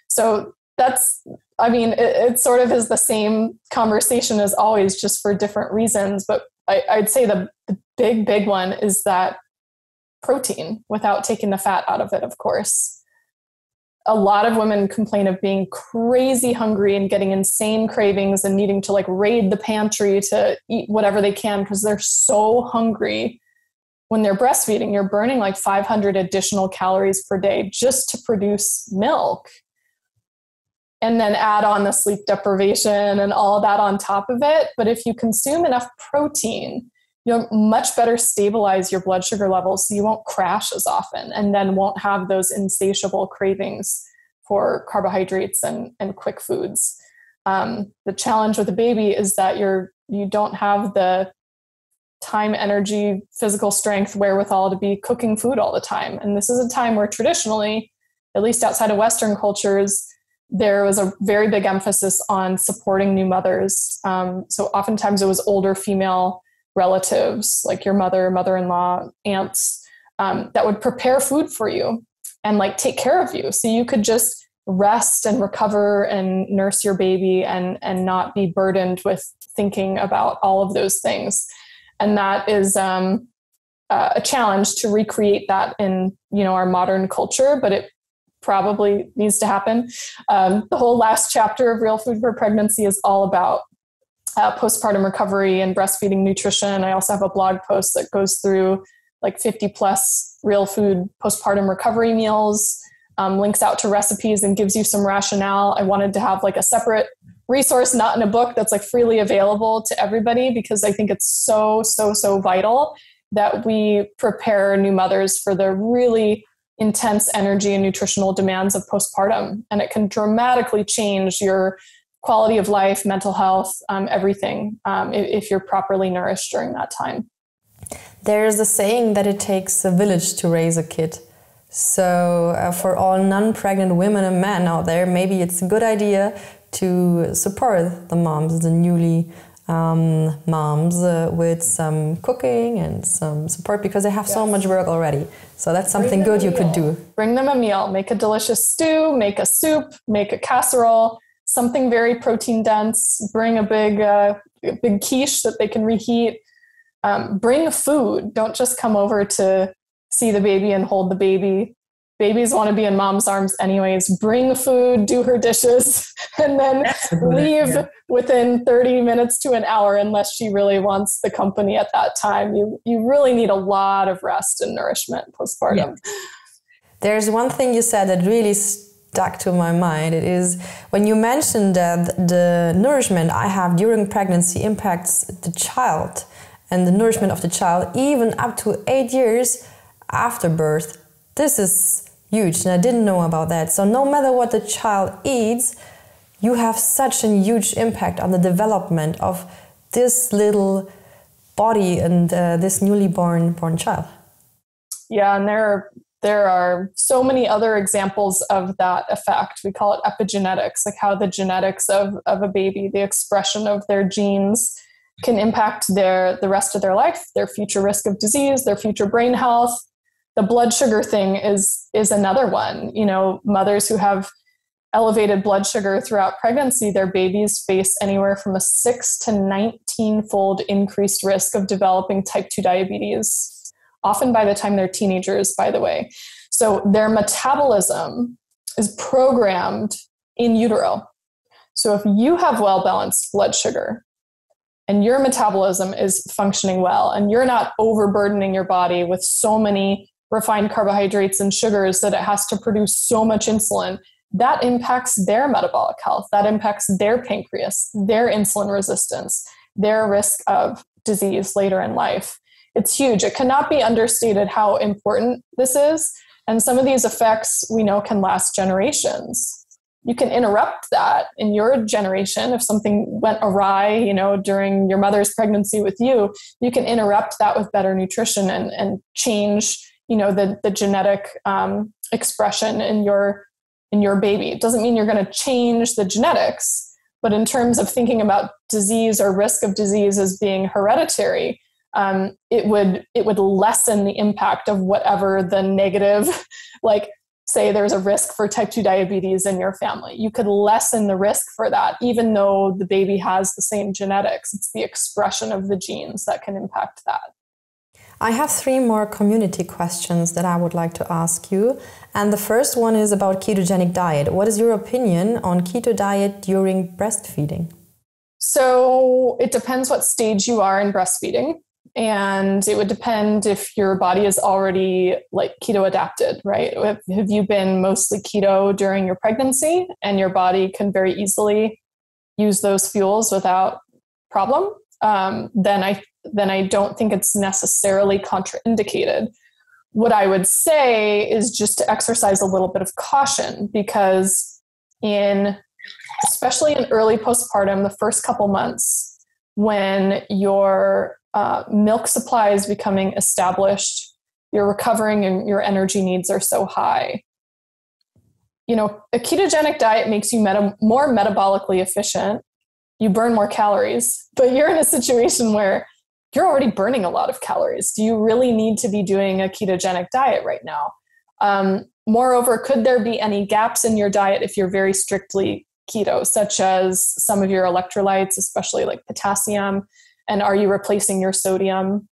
So it sort of is the same conversation as always, just for different reasons. But I'd say the big one is that protein, without taking the fat out of it, of course. A lot of women complain of being crazy hungry and getting insane cravings and needing to like raid the pantry to eat whatever they can because they're so hungry. When they're breastfeeding, you're burning like 500 additional calories per day just to produce milk. And then add on the sleep deprivation and all that on top of it. But if you consume enough protein, you'll much better stabilize your blood sugar levels so you won't crash as often and then won't have those insatiable cravings for carbohydrates and quick foods. The challenge with a baby is that you don't have the time, energy, physical strength, wherewithal to be cooking food all the time. And this is a time where traditionally, at least outside of Western cultures, there was a very big emphasis on supporting new mothers. So oftentimes it was older female relatives, like your mother, mother-in-law, aunts, that would prepare food for you and like take care of you. So you could just rest and recover and nurse your baby and not be burdened with thinking about all of those things. And that is a challenge to recreate that in, our modern culture, but it probably needs to happen. The whole last chapter of Real Food for Pregnancy is all about postpartum recovery and breastfeeding nutrition. I also have a blog post that goes through like 50 plus real food postpartum recovery meals, links out to recipes and gives you some rationale. I wanted to have like a separate resource, not in a book, that's like freely available to everybody, because I think it's so vital that we prepare new mothers for the really intense energy and nutritional demands of postpartum. And it can dramatically change your quality of life, mental health, everything, if you're properly nourished during that time. There's a saying that it takes a village to raise a kid. So for all non-pregnant women and men out there, maybe it's a good idea to support the moms, the newly moms, with some cooking and some support, because they have so much work already. So that's something good you could do. Bring them a meal. Make a delicious stew, make a soup, make a casserole, something very protein dense. Bring a big quiche that they can reheat. Bring food. Don't just come over to see the baby and hold the baby. Babies want to be in mom's arms anyways. Bring food, do her dishes, and then leave within 30 minutes to an hour unless she really wants the company at that time. You really need a lot of rest and nourishment postpartum. Yeah. There's one thing you said that really stuck to my mind. It is when you mentioned that the nourishment I have during pregnancy impacts the child and the nourishment of the child even up to 8 years after birth. This is huge, and I didn't know about that. So no matter what the child eats, you have such a huge impact on the development of this little body and this newly born child. Yeah, and there are so many other examples of that effect. We call it epigenetics, like how the genetics of a baby, the expression of their genes can impact the rest of their life, their future risk of disease, their future brain health. The blood sugar thing is another one. You know, mothers who have elevated blood sugar throughout pregnancy, their babies face anywhere from a 6 to 19-fold increased risk of developing type 2 diabetes, often by the time they're teenagers, by the way. So their metabolism is programmed in utero. So if you have well-balanced blood sugar and your metabolism is functioning well and you're not overburdening your body with so many refined carbohydrates and sugars that it has to produce so much insulin, that impacts their metabolic health. That impacts their pancreas, their insulin resistance, their risk of disease later in life. It's huge. It cannot be understated how important this is. And some of these effects we know can last generations. You can interrupt that in your generation. If something went awry, you know, during your mother's pregnancy with you, you can interrupt that with better nutrition and change, you know, the genetic expression in your baby. It doesn't mean you're going to change the genetics, but in terms of thinking about disease or risk of disease as being hereditary, it would lessen the impact of whatever the negative, like say there's a risk for type 2 diabetes in your family. You could lessen the risk for that, even though the baby has the same genetics. It's the expression of the genes that can impact that. I have 3 more community questions that I would like to ask you. And the first one is about ketogenic diet. What is your opinion on keto diet during breastfeeding? So it depends what stage you are in breastfeeding. And it would depend if your body is already like keto adapted, right? Have you been mostly keto during your pregnancy and your body can very easily use those fuels without problem? Then I don't think it's necessarily contraindicated. What I would say is just to exercise a little bit of caution, because especially in early postpartum, the first couple months, when your milk supply is becoming established, you're recovering and your energy needs are so high. You know, a ketogenic diet makes you more metabolically efficient. You burn more calories, but you're in a situation where you're already burning a lot of calories. Do you really need to be doing a ketogenic diet right now? Moreover, could there be any gaps in your diet if you're very strictly keto, such as some of your electrolytes, especially like potassium? And are you replacing your sodium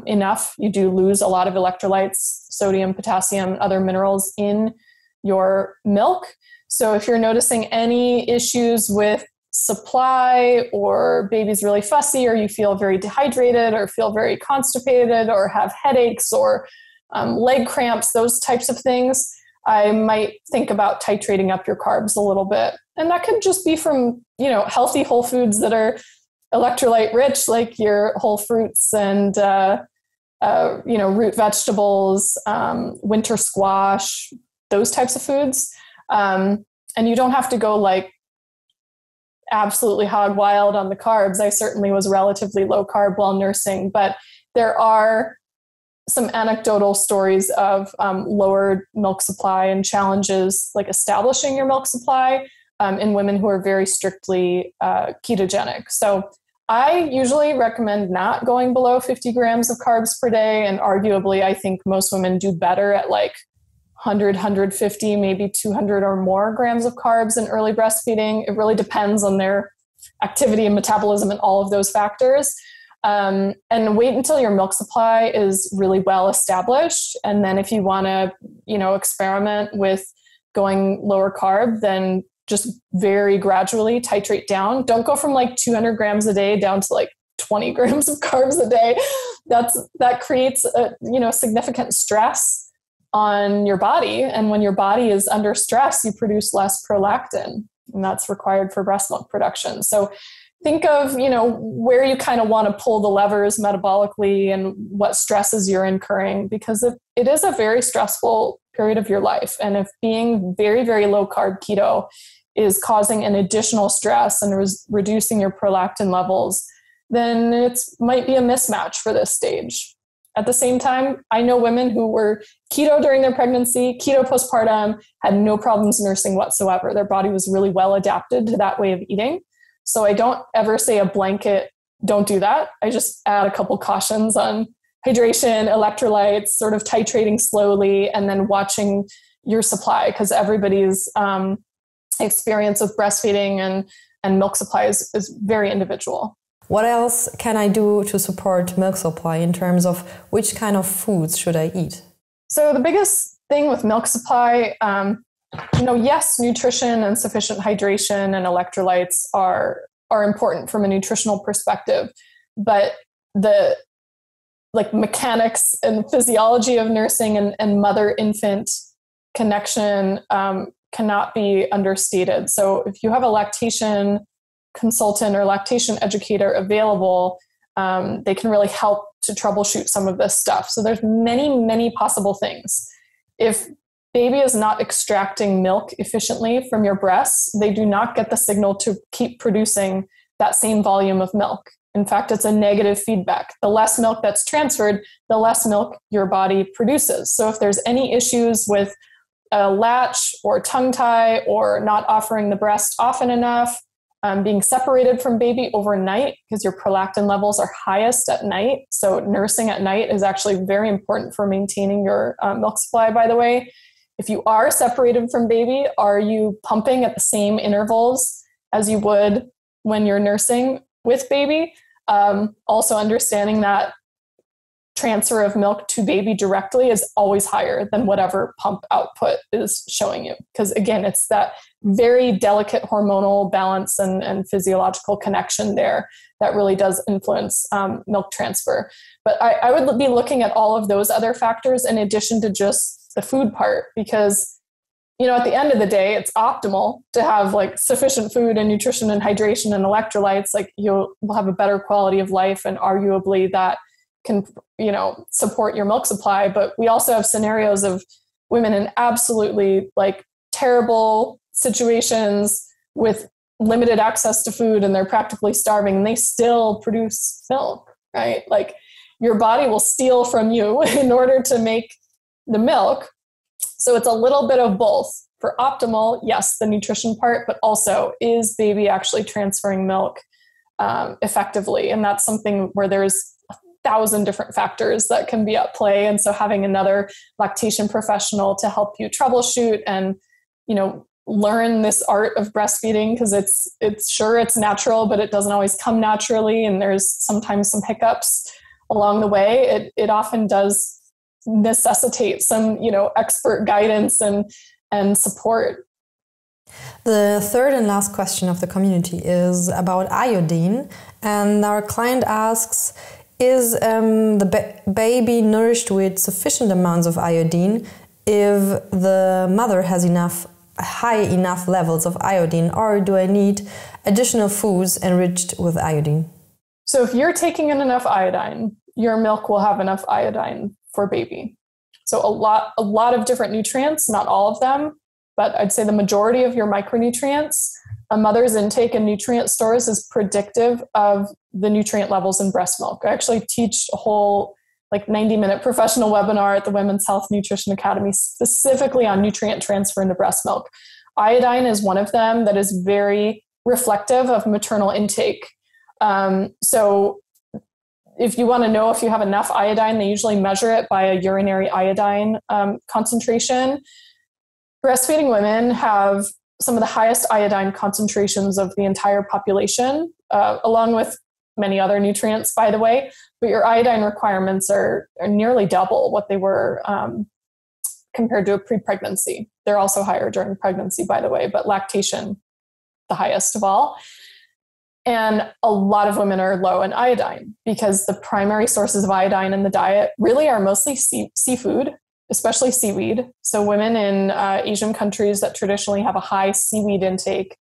enough? You do lose a lot of electrolytes, sodium, potassium, other minerals in your milk. So if you're noticing any issues with supply, or baby's really fussy, or you feel very dehydrated or feel very constipated or have headaches or leg cramps, those types of things, I might think about titrating up your carbs a little bit. And that could just be from, you know, healthy whole foods that are electrolyte rich, like your whole fruits and, you know, root vegetables, winter squash, those types of foods. And you don't have to go like absolutely hog wild on the carbs. I certainly was relatively low carb while nursing, but there are some anecdotal stories of lower milk supply and challenges like establishing your milk supply in women who are very strictly ketogenic. So I usually recommend not going below 50 grams of carbs per day. And arguably, I think most women do better at like 100, 150, maybe 200 or more grams of carbs in early breastfeeding. It really depends on their activity and metabolism and all of those factors. And wait until your milk supply is really well established. And then if you want to, you know, experiment with going lower carb, then just very gradually titrate down. Don't go from like 200 grams a day down to like 20 grams of carbs a day. That creates a, you know, significant stress on your body. And when your body is under stress, you produce less prolactin, and that's required for breast milk production. So think of, where you kind of want to pull the levers metabolically and what stresses you're incurring, because it is a very stressful period of your life. And if being very, very low carb keto is causing an additional stress and reducing your prolactin levels, then it might be a mismatch for this stage. At the same time, I know women who were keto during their pregnancy, keto postpartum, had no problems nursing whatsoever. Their body was really well adapted to that way of eating. So I don't ever say a blanket, don't do that. I just add a couple cautions on hydration, electrolytes, sort of titrating slowly, and then watching your supply, because everybody's experience with breastfeeding and milk supply is very individual. What else can I do to support milk supply in terms of which kind of foods should I eat? So the biggest thing with milk supply, yes, nutrition and sufficient hydration and electrolytes are important from a nutritional perspective, but the mechanics and physiology of nursing and mother-infant connection cannot be understated. So if you have a lactation consultant or lactation educator available, they can really help to troubleshoot some of this stuff. So there's many, many possible things. If baby is not extracting milk efficiently from your breasts, they do not get the signal to keep producing that same volume of milk. In fact, it's a negative feedback. The less milk that's transferred, the less milk your body produces. So if there's any issues with a latch or tongue tie or not offering the breast often enough, being separated from baby overnight because your prolactin levels are highest at night. So nursing at night is actually very important for maintaining your milk supply, by the way. If you are separated from baby, are you pumping at the same intervals as you would when you're nursing with baby? Also understanding that transfer of milk to baby directly is always higher than whatever pump output is showing you. Because again, it's that very delicate hormonal balance and physiological connection there that really does influence milk transfer. But I would be looking at all of those other factors in addition to just the food part, because at the end of the day, it's optimal to have sufficient food and nutrition and hydration and electrolytes. You'll have a better quality of life, and arguably that can, support your milk supply. But we also have scenarios of women in absolutely terrible situations with limited access to food, and they're practically starving, and they still produce milk, right? Your body will steal from you in order to make the milk. So it's a little bit of both. For optimal, yes, the nutrition part, but also is baby actually transferring milk effectively? And that's something where there's 1,000 different factors that can be at play. And so having another lactation professional to help you troubleshoot and, learn this art of breastfeeding, because it's natural, but it doesn't always come naturally. And there's sometimes some hiccups along the way. It often does necessitate some, expert guidance and support. The third and last question of the community is about iodine. And our client asks, is the baby nourished with sufficient amounts of iodine if the mother has high enough levels of iodine, or do I need additional foods enriched with iodine? So if you're taking in enough iodine, your milk will have enough iodine for baby. So a lot of different nutrients, not all of them, but I'd say the majority of your micronutrients, a mother's intake and nutrient stores is predictive of the nutrient levels in breast milk. I actually teach a whole 90-minute professional webinar at the Women's Health Nutrition Academy specifically on nutrient transfer into breast milk. Iodine is one of them that is very reflective of maternal intake. So if you want to know if you have enough iodine, they usually measure it by a urinary iodine concentration. Breastfeeding women have some of the highest iodine concentrations of the entire population, along with many other nutrients, by the way, but your iodine requirements are nearly double what they were compared to a pre-pregnancy. They're also higher during pregnancy, by the way, but lactation, the highest of all. And a lot of women are low in iodine because the primary sources of iodine in the diet really are mostly seafood especially seaweed. So women in Asian countries that traditionally have a high seaweed intake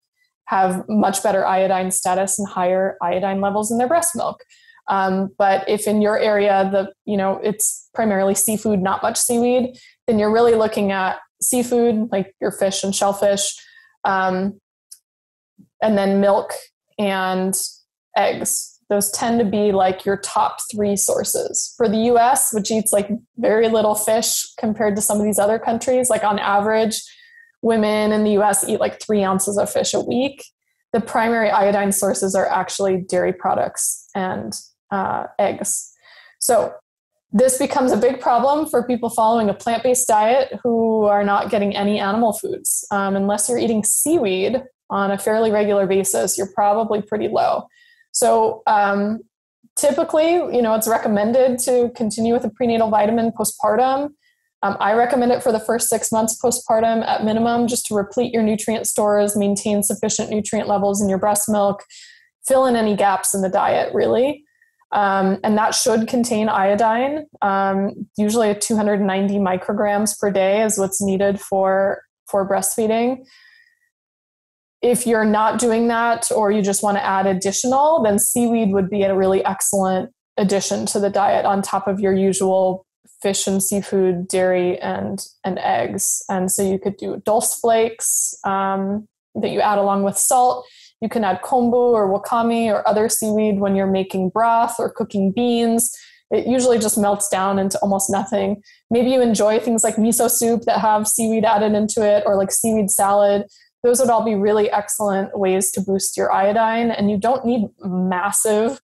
have much better iodine status and higher iodine levels in their breast milk. But if in your area, it's primarily seafood, not much seaweed, then you're really looking at seafood, like your fish and shellfish, and then milk and eggs. Those tend to be like your top 3 sources. For the US, which eats like very little fish compared to some of these other countries, like on average, women in the US eat like 3 ounces of fish a week. The primary iodine sources are actually dairy products and eggs. So this becomes a big problem for people following a plant-based diet who are not getting any animal foods. Unless you're eating seaweed on a fairly regular basis, you're probably pretty low. So typically, it's recommended to continue with a prenatal vitamin postpartum. I recommend it for the first 6 months postpartum at minimum, just to replete your nutrient stores, maintain sufficient nutrient levels in your breast milk, fill in any gaps in the diet, really. And that should contain iodine. Usually 290 micrograms per day is what's needed for breastfeeding. If you're not doing that, or you just want to add additional, then seaweed would be a really excellent addition to the diet on top of your usual fish and seafood, dairy, and eggs. And so you could do dulse flakes that you add along with salt. You can add kombu or wakame or other seaweed when you're making broth or cooking beans. It usually just melts down into almost nothing. Maybe you enjoy things like miso soup that have seaweed added into it, or like seaweed salad. Those would all be really excellent ways to boost your iodine. And you don't need massive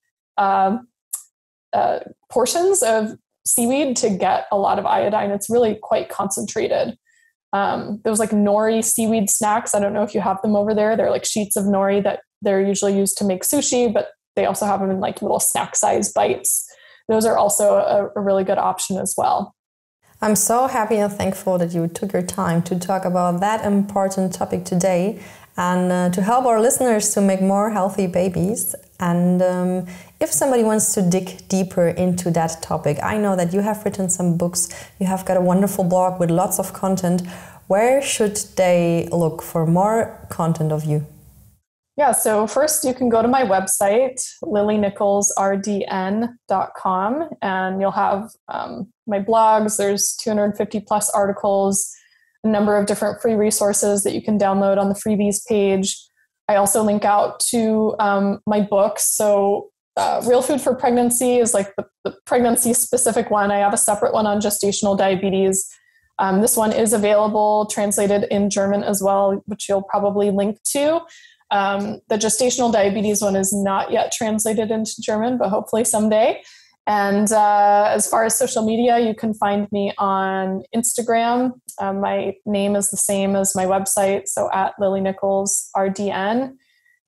portions of seaweed to get a lot of iodine. It's really quite concentrated. Those like nori seaweed snacks, I don't know if you have them over there. They're like sheets of nori that they're usually used to make sushi, but they also have them in like little snack size bites. Those are also a really good option as well. I'm so happy and thankful that you took your time to talk about that important topic today, and to help our listeners to make more healthy babies. And if somebody wants to dig deeper into that topic, I know that you have written some books, you have got a wonderful blog with lots of content. Where should they look for more content of you? Yeah, so first you can go to my website, lilynicholsrdn.com, and you'll have my blogs. There's 250 plus articles, a number of different free resources that you can download on the freebies page. I also link out to my books. So Real Food for Pregnancy is like the pregnancy specific one. I have a separate one on gestational diabetes. This one is available, translated in German as well, which you'll probably link to. The gestational diabetes one is not yet translated into German, but hopefully someday. And as far as social media, you can find me on Instagram. My name is the same as my website, so at Lily Nichols RDN.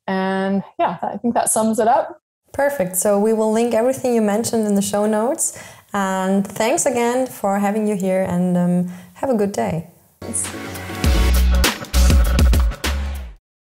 And yeah, I think that sums it up. Perfect. So we will link everything you mentioned in the show notes. And thanks again for having you here, and have a good day. Thanks.